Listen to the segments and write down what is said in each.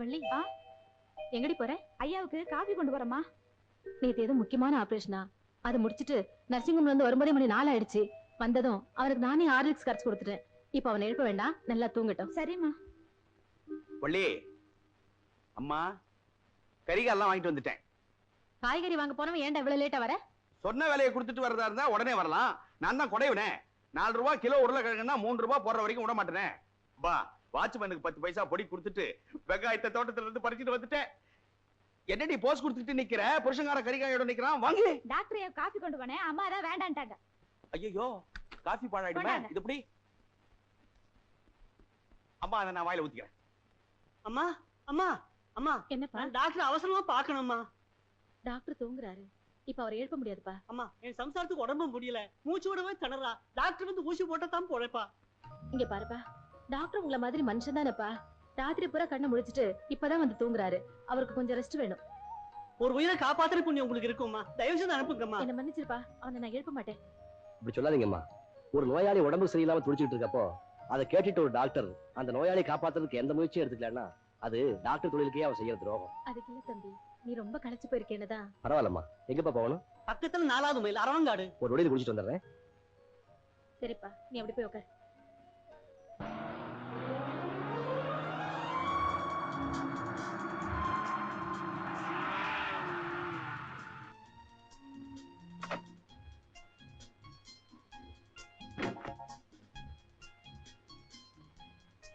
வள்ளி எங்கடி போற? ஐயாவுக்கு காபி கொண்டு வரமா. நேத்து ஏதோ முக்கியமான ஆபரேஷனா, அதை முடிச்சிட்டு நர்சிங் ஹோம்ல இருந்து 9:04 ஆயிடுச்சு. வந்ததும் அவருக்கு நானே ஹார்லிக்ஸ் கரைச்சு கொடுத்துட்டேன். இப்ப அவனை எழுப்ப வேண்டாம், நல்லா தூங்கட்டும். சரிம்மா. வள்ளி அம்மா, கறிகாலாம் வாங்கிட்டு வந்துட்டேன். காய்கறி வாங்க போனவன் ஏன்டா இவ்வளவு லேட்டா வர? சொன்ன வேலையை கொடுத்துட்டு வரதா இருந்தா உடனே வரலாம். நான் தான் குறைவினே. 4 ரூபாய் கிலோ உருளைக்கிழங்குன்னா 3 ரூபாய் போடுற வரைக்கும் விட மாட்டேனே. பா, வாட்ச்மேனுக்கு 10 பைசா பொடி கொடுத்துட்டு வெங்காயத்தை தோட்டத்துல இருந்து பறிச்சுட்டு வந்துட்டேன். என்னடி போஸ் கொடுத்துட்டு நிக்கிற? புருஷங்கார கறிகாயோட நிக்கிறான். வாங்கு. டாக்டர் காபி கொண்டு போனேன், அம்மா தான் வேண்டான்ட்டாங்க. ஐயோ, காபி பாழாயிடுமே. இது எப்படி? அம்மா, அதை நான் வாயில ஊத்திக்கிறேன். அம்மா அம்மா அம்மா, என்னப்பா? டாக்டர் அவசரமா பாக்கணும்மா. டாக்டர் தூங்குறாரு, இப்ப அவரை எழுப்ப முடியாதுப்பா. அம்மா, என் சம்சாரத்துக்கு உடம்பு முடியல, மூச்சு விடவே திணறா. டாக்டர் வந்து ஊசி போட்டா தான் போறேப்பா. இங்க பாருப்பா, டாக்டர் உங்களை மாதிரி மனுஷன் தானேப்பா. ராத்திரி பூரா கண்ணை முடிச்சிட்டு இப்பதான் வந்து தூங்குறாரு. அவருக்கு கொஞ்சம் ரெஸ்ட் வேணும். ஒரு உயிரை காப்பாத்துற புண்ணியம் உங்களுக்கு இருக்கும்மா. தயவு செய்து அனுப்புங்கம்மா. என்ன மன்னிச்சிருப்பா, அவனை நான் எழுப்ப மாட்டேன். இப்படி சொல்லாதீங்கம்மா. ஒரு நோயாளி உடம்பு சரியில்லாம துடிச்சிட்டு இருக்கப்போ அதை கேட்டுட்டு ஒரு டாக்டர் அந்த நோயாளி காப்பாத்துறதுக்கு எந்த முயற்சியும் எடுத்துக்கலன்னா அது டாக்டர் தொழிலுக்கே அவன் செய்யற துரோகம். அதுக்கு இல்ல தம்பி, நீ ரொம்ப களைச்சு போயிருக்கேன்னுதான். பரவாயில்லம்மா, எங்கப்பா போகணும்? பக்கத்துல 4வது மைல் அரவங்காடு. ஒரு நொடியில் குடிச்சிட்டு வந்துடுறேன். சரிப்பா, நீ அப்படி போய் உட்கார்.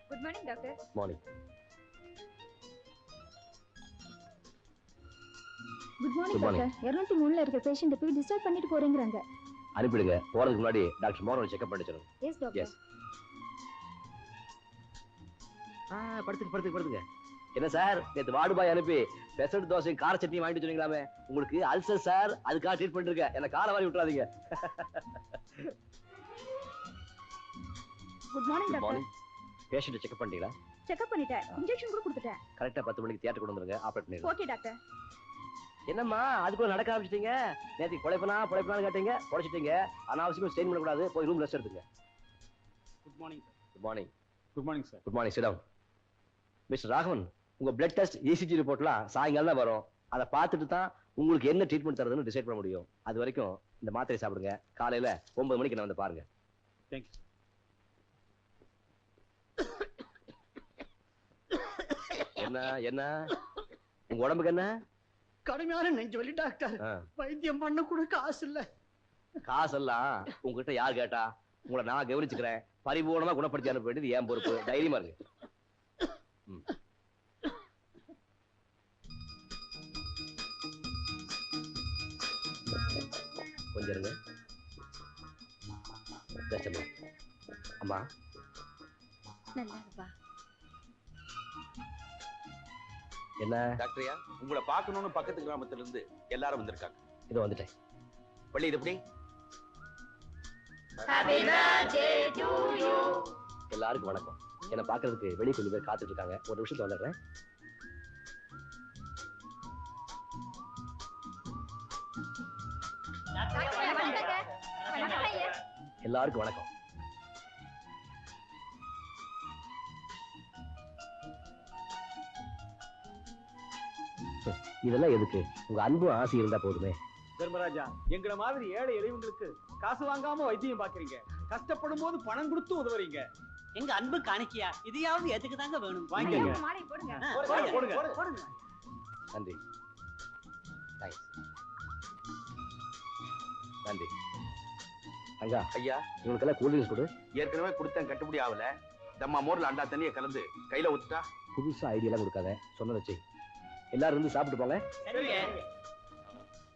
Good morning doctor. Morning. Good morning doctor. 203ல இருக்க பேஷண்ட் போய் டிஸ்டர்ப் பண்ணிட்டு போறீங்கறாங்க. அனுப்பிடுங்க. போறதுக்கு முன்னாடி டாக்டர் மோகன் செக்அப் பண்ணி சொல்லுங்க. Yes doctor. படுத்துங்க. என்ன சார், நேத்து வார்டு பாய் அனுப்பி பெசட் தோசை கார சட்னி வாங்கிட்டு சொன்னீங்களாமே, உங்களுக்கு அல்சர் சார், அதுக்காக ட்ரீட்மெண்ட் இருக்கு. என்ன காலை வாரி விட்டுறாதீங்க. Good morning doctor. Patient checkup பண்ணிட்டீங்களா? செக்அப் பண்ணிட்டேன், இன்ஜெக்ஷன் கூட கொடுத்துட்டேன். கரெக்ட்டா 10 மணிக்கு தியேட்டர் கொண்டு வந்துருங்க, ஆபரேட் பண்ணிடுங்க. Okay doctor. என்னம்மா அதுக்குள்ள நடக்க ஆரம்பிச்சிட்டீங்க? நேத்து பொழைப்பனான்னு கேட்டீங்க, பொழைச்சிட்டீங்க. அனாவசியமா ஸ்டெயின் பண்ண கூடாது. போய் ரூம் ரெஸ்ட் எடுத்துங்க. Good morning sir. Good morning. Good morning sir. Good morning. Sit down. Mister Raghavan, உங்க பிளட் டெஸ்ட், இசிஜி ரிப்போர்ட்லாம் சாயங்காலம் தான் வரும். அதை பார்த்துட்டு தான் உங்களுக்கு என்ன ட்ரீட்மெண்ட் தரதுன்னு டிசைட் பண்ண முடியும். அது வரைக்கும் இந்த மாத்திரை சாப்பிடுங்க. காலையில 9 மணிக்கு நான் வந்து பாருங்க. தேங்க்யூ. என்ன உங்க உடம்புக்கு என்ன? கடுமையான நெஞ்சு வலி டாக்டர். வைத்தியம் பண்ண கூட காசு இல்ல. காசெல்லாம் உங்ககிட்ட யார் கேட்டா? உங்களை நான் கவனிச்சுக்கிறேன். பரிபூர்ணமா குணப்படுத்தி அனுப்ப வேண்டியது என் பொறுப்பு. தைரியமா இருக்கு. கொஞ்சம் இருங்க. அம்மா நல்லா இருப்பா. என்ன டாக்டர்யா, உங்களை பார்க்கணும்னு பக்கத்து கிராமத்துல இருந்து எல்லாரும் வந்திருக்காங்க. இதோ வந்துட்டேன். வள்ளி, இது எப்படி? எல்லாருக்கும் வணக்கம். என்ன பாக்குறதுக்கு வெளியே கொஞ்சம் பேர் காத்துட்டு இருக்காங்க. ஒரு நிமிஷத்துல வந்துடுறேன். எல்லாருக்கும் வணக்கம். இதெல்லாம் எதுக்கு? உங்க அன்பு ஆசை இருந்தா போதுமே. தர்மராஜா, எங்களை மாதிரி ஏழை எளியவங்களுக்கு காசு வாங்காம வைத்தியம் பாக்குறீங்க. கஷ்டப்படும் போது பணம் கொடுத்து உதவுறீங்க. எங்க அன்பு காணிக்கையா, இதையாவது எதுக்கு தாங்க வேணும்? வாங்கிக்கங்க. மாலை போடுங்க. போடுங்க. நன்றி. நன்றி. அங்கா ஐயா, இவனுக்கெல்லாம் கூல்ட்ரிங்க்ஸ் கொடு. ஏற்கனவே கொடுத்தேன், கட்டுப்படி ஆகல. தம்மா மோர்ல அண்டா தண்ணியை கலந்து கையில ஊத்துட்டா. புதுசா ஐடியெல்லாம் கொடுக்காத, சொன்ன வச்சு. எல்லாரும் இருந்து சாப்பிட்டு போங்க.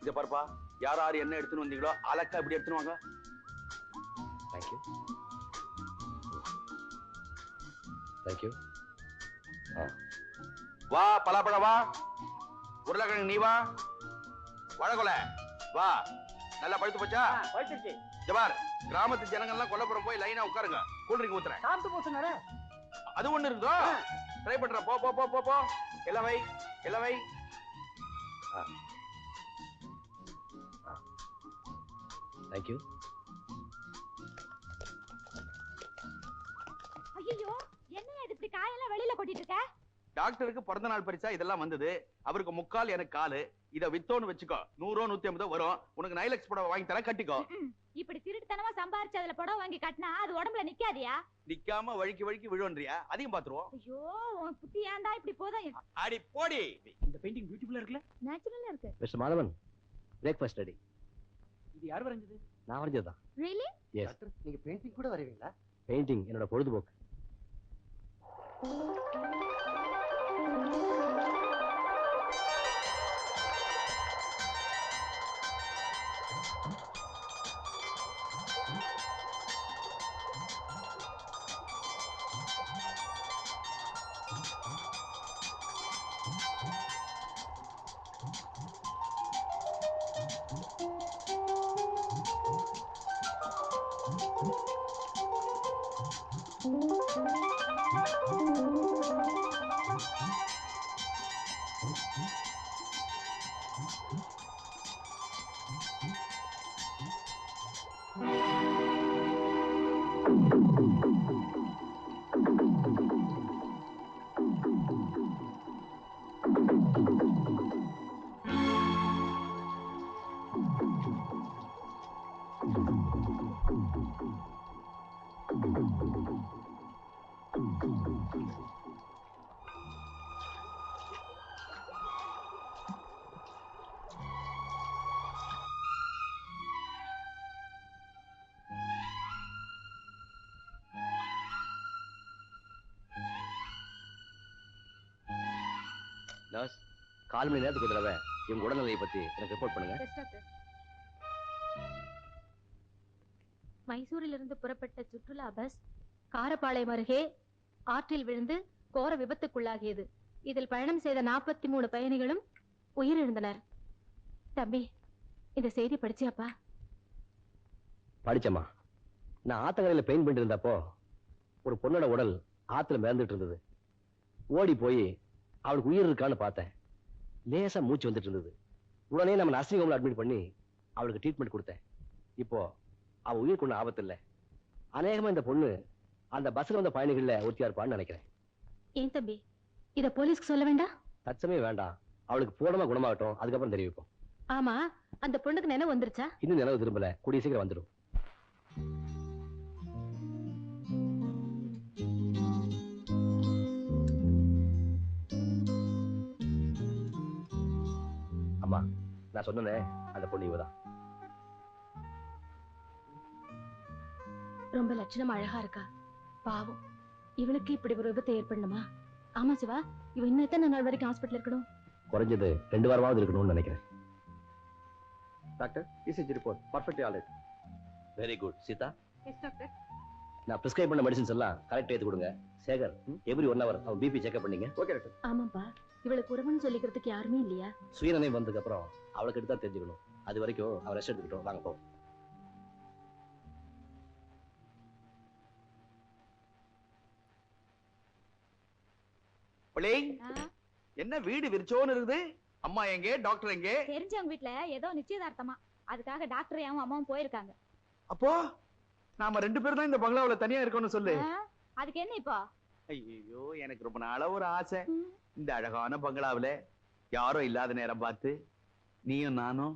இத பாருப்பா, யார் யார் என்ன எடுத்துன்னு வந்தீங்களோ அலக்கா இப்படி எடுத்துன்னு வாங்க. தேங்க்யூ. தேங்க்யூ. வா பலாப்பழம், வா உருளைக்கிழங்கு, நீ வா. வழக்கொலை வா. நல்லா பழுத்து போச்சா? பழுத்துச்சு. ஜபார், கிராமத்து ஜனங்கள்லாம் கொல்லப்புறம் போய் லைனா உட்காருங்க. கூல்ட்ரிங்க் ஊத்துறேன். சாப்பிட்டு போ சொன்னாரே. அது ஒண்ணு இருக்குதோ, ட்ரை பண்ற. போ போ போ போ. எல்லாம் வை, எல்லாம் வை. தேங்க்யூ. ஐயோ, என்ன இது இப்படி காயெல்லாம் வெளியில கொட்டிட்டு இருக்க? டாக்டருக்கு பிறந்த நாள் பரிசா இதெல்லாம் வந்தது. அவருக்கு முக்கால் எனக்கு காலு. இத வித்தோன்னு வச்சுக்கோ, 100 150 வரும். உனக்கு நைலக்ஸ் புடவை வாங்கி தரேன், கட்டிக்கோ. இப்படி திருட்டுத்தனமா சம்பாரிச்சு அதுல புடவை வாங்கி கட்டினா அது உடம்புல நிக்காதியா? நிக்காம வழுக்கி வழுக்கி விழுவன்றியா? அதையும் பாத்துருவோம். ஐயோ உன் புத்தி ஏன்டா இப்படி போதும்? அடி போடி. இந்த பெயிண்டிங் பியூட்டிஃபுல்லா இருக்குல்ல? நேச்சுரலா இருக்கு. Mister Madhavan, breakfast ready. இது யார் வரைஞ்சது? நான் வரைஞ்சதுதான். Really? எஸ். டாக்டர், நீங்க பெயிண்டிங் கூட வரைவீங்களா? பெயிண்டிங் என்னோட பொழுதுபோக்கு. நர்ஸ், 4 மணி நேரத்துக்கு ஒரு தடவை இவங்க உடல்நிலையை பத்தி எனக்கு ரிப்போர்ட் பண்ணுங்க. மைசூரிலிருந்து புறப்பட்ட சுற்றுலா பஸ் காரப்பாளையம் அருகே ஆற்றில் விழுந்து கோர விபத்துக்குள்ளாகியது. இதில் பயணம் செய்த 43 பயணிகளும் உயிரிழந்தனர். தம்பி, இந்த செய்தி படிச்சியாப்பா? படிச்சம்மா. நான் ஆத்தங்கரையில பெயிண்ட் பண்ணிட்டு இருந்தப்போ ஒரு பொண்ணோட உடல் ஆத்துல மிதந்துட்டு இருந்தது. ஓடி போய் அவளுக்கு உயிர் இருக்கான்னு பார்த்தேன். லேசா மூச்சு வந்துட்டு இருந்தது. உடனே நம்ம நர்சிங் ஹோம்ல அட்மிட் பண்ணி அவளுக்கு ட்ரீட்மெண்ட் கொடுத்தேன். இப்போ அவ உயிருக்கு ஒன்றும் ஆபத்து இல்லை. அநேகமா இந்த பொண்ணு அந்த பஸ்ல வந்த பயணிகள்ல ஒருத்தியா இருப்பான்னு நினைக்கிறேன். ஏன் தம்பி, இத போலீஸ்க்கு சொல்ல வேண்டாம்? தற்சமே வேண்டாம். அவளுக்கு பூர்ணமா குணமாகட்டும், அதுக்கப்புறம் தெரிவிப்போம். ஆமா, அந்த பொண்ணுக்கு நினைவு வந்துருச்சா? இன்னும் நினைவு திரும்பல, கூடிய சீக்கிரம் வந்துடும். அம்மா, நான் சொன்னேனே அந்த பொண்ணு இவதான். ரொம்ப லட்சணம் அழகா இருக்கா. பாவம், இவளுக்கு இப்படி ஒரு விபத்து ஏற்படணுமா? ஆமா சிவா, இவ இன்னும் எத்தனை நாள் வரைக்கும் ஹாஸ்பிட்டல் இருக்கணும்? குறைஞ்சது 2 வாரமாவது இருக்கணும்னு நினைக்கிறேன். Doctor, ECG report perfectly alright. Very good. Seetha, yes doctor. நான் பிரிஸ்கிரைப் பண்ண மெடிசின்ஸ் எல்லாம் கரெக்ட் எடுத்து கொடுங்க. சேகர், எவ்ரி 1 hour அவன் பிபி செக்அப் பண்ணீங்க. Okay doctor. ஆமாப்பா, இவளுக்கு உறவுன்னு சொல்லிக்கிறதுக்கு யாருமே இல்லையா? சுயநினைவு வந்ததுக்கு அப்புறம் அவளுக்கு எடுத்தா தெரிஞ்சுக்கணும். அது வரைக்கும் அவன் ரெஸ்ட் எடுத்துக்கிட்டோம். வாங்க போ. என்ன வீடு விரிச்சோன்னு இருக்குது? அம்மா எங்கே? டாக்டர் எங்கே? தெரிஞ்சவங்க வீட்ல ஏதோ நிச்சயதார்த்தமா, அதுக்காக டாக்டர் அம்மாவும் போயிருக்காங்க. அப்போ நாம 2 பேரும் தான் இந்த பங்களாவுல தனியா இருக்கோம்னு சொல்லு. அதுக்கு என்ன இப்போ? ஐயோ, எனக்கு ரொம்ப நாளா ஒரு ஆசை. இந்த அழகான பங்களாவுல யாரோ இல்லாத நேரம் பார்த்து நீயும் நானும்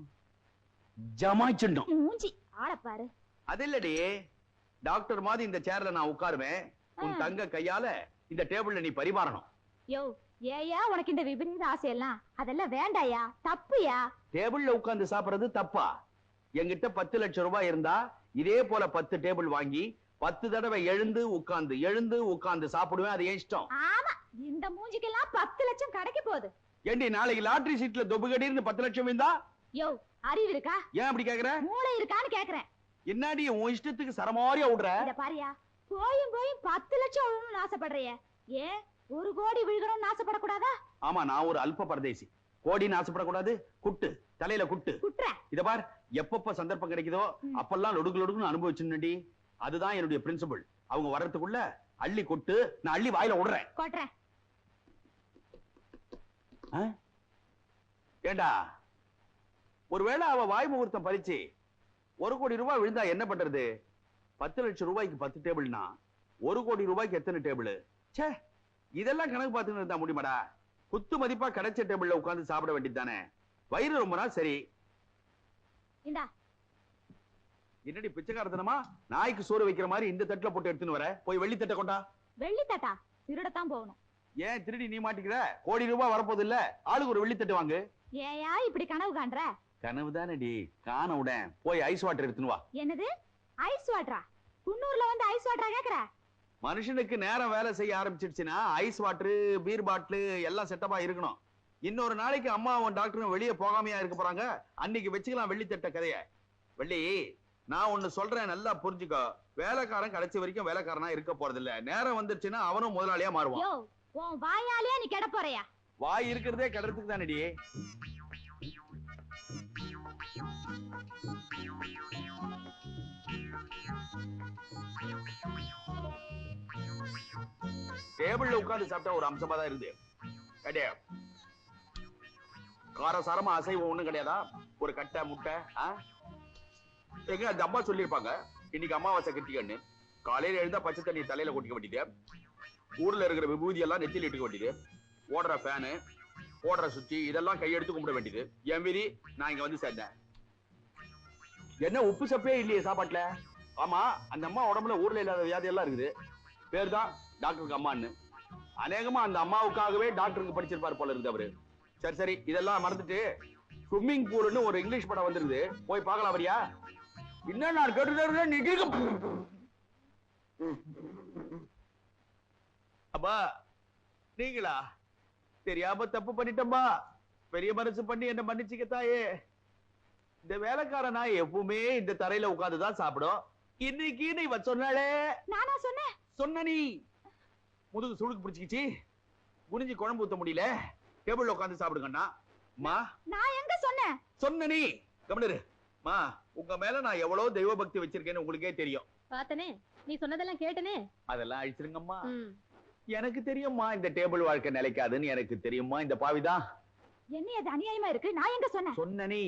ஜமாய்ச்சிடணும். மூஞ்சி ஆள பாரு. அது இல்லடி, டாக்டர் மாதிரி இந்த சேர்ல நான் உட்காருவேன். உன் தங்க கையால இந்த டேபிள்ல நீ பரிமாறணும். யோ, ஏயா உனக்கு இந்த விபரீத ஆசையெல்லாம்? அதெல்லாம் வேண்டாயா, தப்புயா. டேபிள்ல உட்கார்ந்து சாப்பிடுறது தப்பா? என்கிட்ட 10 லட்சம் ரூபாய் இருந்தா இதே போல 10 டேபிள் வாங்கி 10 தடவை எழுந்து உட்கார்ந்து சாப்பிடுவேன். அது என் இஷ்டம். ஆமா, இந்த மூஞ்சிக்கெல்லாம் 10 லட்சம் கிடைக்க போகுது. ஏண்டி, நாளைக்கு லாட்டரி சீட்ல தொபுகடின்னு 10 லட்சம் இருந்தா? யோ, அறிவு இருக்கா? ஏன் அப்படி கேக்குற? மூளை இருக்கான்னு கேக்குறேன். என்னடி உன் இஷ்டத்துக்கு சரமாரியா விடுற? இத பாரியா, போயும் 10 லட்சம் விழணும்னு ஆசைப்படுறியே, ஏன் 1 கோடி விழுகணும்னு ஆசைப்படக்கூடாதா? ஆமா, நான் ஒரு அல்ப பரதேசி. கோடின்னு ஆசைப்படக்கூடாது. குட்டு தலையில குட்டு. இத பார், எப்பப்ப சந்தர்ப்பம் கிடைக்குதோ அப்பெல்லாம் லொடுக்குன்னு அனுபவிச்சுடி. அதுதான் என்னுடைய பிரின்சிபல். அவங்க வர்றதுக்குள்ள அள்ளி கொட்டு, நான் அள்ளி வாயில விடுறேன். கொட்றேன். ஏண்டா, ஒருவேளை அவ வாய் முகூர்த்தம் பறிச்சு 1 கோடி ரூபாய் விழுந்தா என்ன பண்றது? 10 லட்சம் ரூபாய்க்கு 10 டேபிள்னா 1 கோடி ரூபாய்க்கு எத்தனை டேபிள்? ச்சே, இதெல்லாம் கணக்கு பார்த்துன்னு இருந்தா முடியுமாடா? குத்து மதிப்பா கிடைச்ச டேபிள்ல உட்கார்ந்து சாப்பிட வேண்டியது தானே. வயிறு ரொம்ப நாள் சரி. இந்தா. என்னடி பிச்சைக்காரத்தனமா நாய்க்கு சோறு வைக்கிற மாதிரி இந்த தட்டுல போட்டு எடுத்துன்னு வர? போய் வெள்ளி தட்டை கொண்டா. வெள்ளி தட்டா? திருடத்தான் போகணும். ஏன் திருடி நீ மாட்டிக்கிற? ₹1,00,00,000 வரப்போது இல்ல, ஆளுக்கு ஒரு வெள்ளி தட்டு வாங்கு. ஏயா இப்படி கனவு காண்ற? கனவு தானடி, காண உடன். போய் ஐஸ் வாட்டர் எடுத்துன்னு வா. என்னது ஐஸ் வாட்டரா? குன்னூர்ல வந்து ஐஸ் வாட்டரா கேக்குற? மனுஷனுக்கு நேரம் வேலை செய்ய ஆரம்பிச்சிடுச்சுன்னா ஐஸ் வாட்டர், பீர் பாட்டில் எல்லாம் செட்டப்பா இருக்கணும். இன்னொரு நாளைக்கு அம்மாவும் டாக்டரும் வெளியே போகாமையா இருக்க போறாங்க. அன்னைக்கு வச்சுக்கலாம் வெள்ளி தட்ட கதைய. வெள்ளி, நான் ஒண்ணு சொல்றேன், நல்லா புரிஞ்சுக்கோ. வேலைக்காரன் கடைசி வரைக்கும் வேலைக்காரனா இருக்க போறது இல்ல. நேரம் வந்துருச்சுன்னா அவனும் முதலாளியா மாறுவான். யோ, உன் வாயாலே நீ கெட போறியா? வாய் இருக்கிறதே கடறதுக்கு தானடி. டேபிள்ல உட்கார்ந்து சாப்பிட்டா ஒரு அம்சமா தான் இருந்து கிடையாது. காரசாரமா அசைவம் ஒண்ணும் கிடையாதா? ஒரு கட்டை முட்டை. எங்க அந்த அம்மா சொல்லிருப்பாங்க, இன்னைக்கு அமாவாசை கிருத்திகன்னு. காலையில எழுந்தா பச்சை தண்ணி தலையில கொட்டிக்க வேண்டியது, ஊர்ல இருக்கிற விபூதி எல்லாம் நெத்தியில் இட்டுக்க வேண்டியது, ஓடுற ஃபேனு, ஓடுற சுத்தி இதெல்லாம் கையெடுத்து கும்பிட வேண்டியது. என் மீறி நான் இங்க வந்து சேர்ந்தேன். என்ன உப்பு சப்பே இல்லையே சாப்பாட்டுல? ஆமா, அந்த அம்மா உடம்புல ஊர்ல இல்லாத வியாதி எல்லாம் இருக்குது. பேர் தான் டாக்டருக்கு அம்மான்னு. அநேகமா அந்த அம்மாவுக்காகவே டாக்டருக்கு படிச்சிருப்பாரு போல இருக்குது அவரு. சரி சரி, இதெல்லாம் மறந்துட்டு ஸ்விம்மிங் பூல்னு ஒரு இங்கிலீஷ் படம் வந்துருது, போய் பார்க்கலாம் வரியா? என்ன நான் கேட்டு அப்பா நீங்களா? தெரியாம தப்பு பண்ணிட்டப்பா. பெரிய மனசு பண்ணி என்ன மன்னிச்சுக்கத்தாயே. இந்த வேலைக்கார நாய் எப்பவுமே இந்த தரையில உட்கார்ந்துதான் சாப்பிடும். இன்னைக்கு நீ சொன்னாலே. நானா சொன்னேன்? சொன்ன நீ. முதுகு சுளுக்கு பிடிச்சிக்கிச்சு, குனிஞ்சு குழம்பு ஊத்த முடியல, டேபிள்ல உட்கார்ந்து சாப்பிடுங்கண்ணா. மா, நான் எங்க சொன்னேன்? சொன்ன நீ. கவனிரு மா, உங்க மேல நான் எவ்வளவு தெய்வ பக்தி வச்சிருக்கேன்னு உங்களுக்கே தெரியும். பார்த்தனே, நீ சொன்னதெல்லாம் கேட்டனே. அதெல்லாம் அழிச்சிருங்கம்மா. எனக்கு தெரியும்மா இந்த டேபிள் வாழ்க்கை நிலைக்காதுன்னு எனக்கு தெரியுமா. இந்த பாவிதான். என்ன அது அநியாயமா இருக்கு? நான் எங்க சொன்னேன்? சொன்ன நீ.